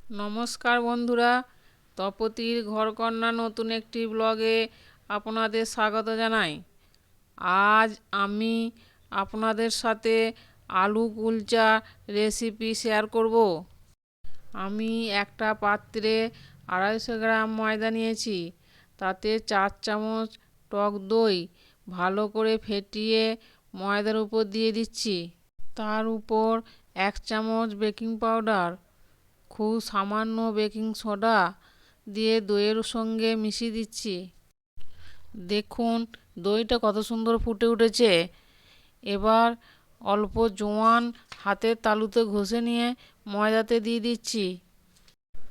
নমস্কার বন্ধুরা, তপতির ঘরকন্না নতুন একটি ব্লগে আপনাদের স্বাগত জানাই। আজ আমি আপনাদের সাথে আলু কুলচা রেসিপি শেয়ার করব। আমি একটা পাত্রে 250 গ্রাম ময়দা নিয়েছি। তাতে 4 চামচ টক দই ভালো করে ফেটিয়ে ময়দার উপর দিয়ে দিচ্ছি। তার উপর 1 চামচ বেকিং পাউডার, খুব সামান্য বেকিং সোডা দিয়ে দইয়ের সঙ্গে মিশিয়ে দিচ্ছি। দেখুন দইটা কত সুন্দর ফুটে উঠেছে। এবার অল্প জোয়ান হাতের তালুতে ঘষে নিয়ে ময়দাতে দিয়ে দিচ্ছি।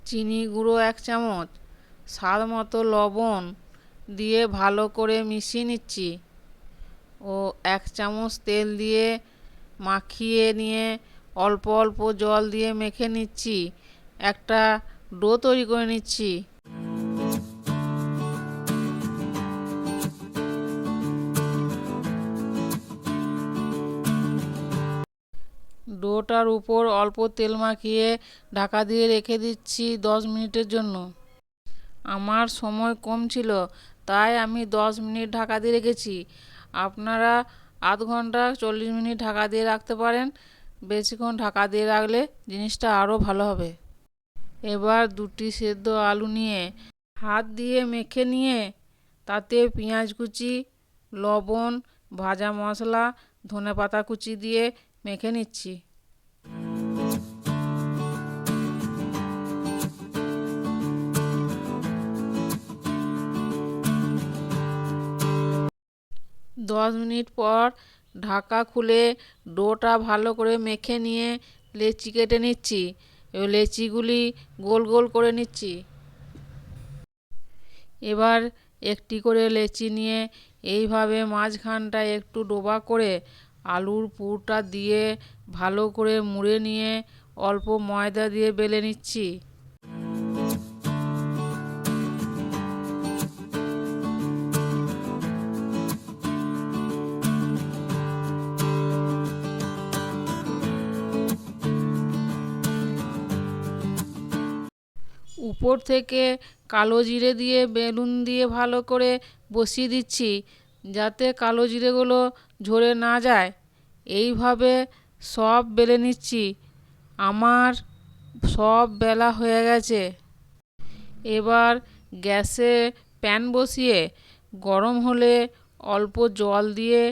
চিনি গুঁড়ো 1 চামচ, স্বাদ মতো লবণ দিয়ে ভালো করে মিশিয়ে নিচ্ছি ও 1 চামচ তেল দিয়ে মাখিয়ে নিয়ে অল্প অল্প জল দিয়ে মেখে নিচ্ছি। একটা ডো তৈরি করে নিচ্ছি। ডোটার উপর অল্প তেল মাখিয়ে ঢাকা দিয়ে রেখে দিচ্ছি 10 মিনিটের জন্য। আমার সময় কম ছিল, তাই আমি 10 মিনিট ঢাকা দিয়ে রেখেছি। আপনারা আধ ঘন্টা 40 মিনিট ঢাকা দিয়ে রাখতে পারেন। বেশিক্ষণ ঢাকা দিয়ে রাখলে জিনিসটা আরও ভালো হবে। এবার 2টি সেদ্ধ আলু নিয়ে হাত দিয়ে মেখে নিয়ে তাতে পেঁয়াজ কুচি, লবণ, ভাজা মশলা, ধনেপাতা কুচি দিয়ে মেখে নিচ্ছি। দশ মিনিট পর ঢাকা খুলে ডোটা ভালো করে মেখে নিয়ে লেচি কেটে নিচ্ছি। এবার লেচিগুলি গোল গোল করে নিচ্ছি। এবার একটি করে লেচি নিয়ে এইভাবে মাঝখানটা একটু ডোবা করে আলুর পুরটা দিয়ে ভালো করে মুড়ে নিয়ে অল্প ময়দা দিয়ে বেলে নিচ্ছি। উপর থেকে কালো জিরে দিয়ে বেলুন দিয়ে ভালো করে বসিয়ে দিচ্ছি, যাতে কালো জিরেগুলো ঝরে না যায়। এইভাবে সব বেলে নিচ্ছি। আমার সব বেলা হয়ে গেছে। এবার গ্যাসে প্যান বসিয়ে গরম হলে অল্প জল দিয়ে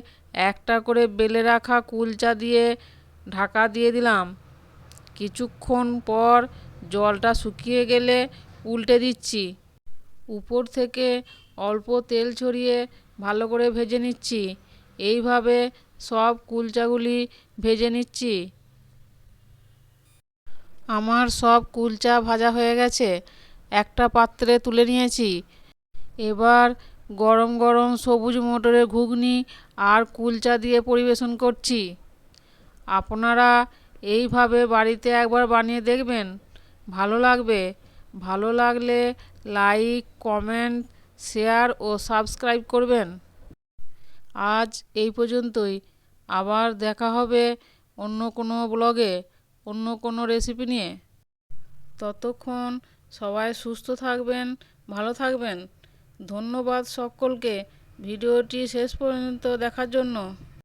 একটা করে বেলে রাখা কুলচা দিয়ে ঢাকা দিয়ে দিলাম। কিছুক্ষণ পর জলটা শুকিয়ে গেলে উল্টে দিচ্ছি। উপর থেকে অল্প তেল ছড়িয়ে ভালো করে ভেজে নিচ্ছি। এইভাবে সব কুলচাগুলি ভেজে নিচ্ছি। আমার সব কুলচা ভাজা হয়ে গেছে। একটা পাত্রে তুলে নিয়েছি। এবার গরম গরম সবুজ মটরের ঘুগনি আর কুলচা দিয়ে পরিবেশন করছি। আপনারা এইভাবে বাড়িতে একবার বানিয়ে দেখবেন, ভালো লাগবে। ভালো লাগলে লাইক, কমেন্ট, শেয়ার ও সাবস্ক্রাইব করবেন। আজ এই পর্যন্তই। আবার দেখা হবে অন্য কোনো ব্লগে, অন্য কোনো রেসিপি নিয়ে। ততক্ষণ সবাই সুস্থ থাকবেন, ভালো থাকবেন। ধন্যবাদ সকলকে ভিডিওটি শেষ পর্যন্ত দেখার জন্য।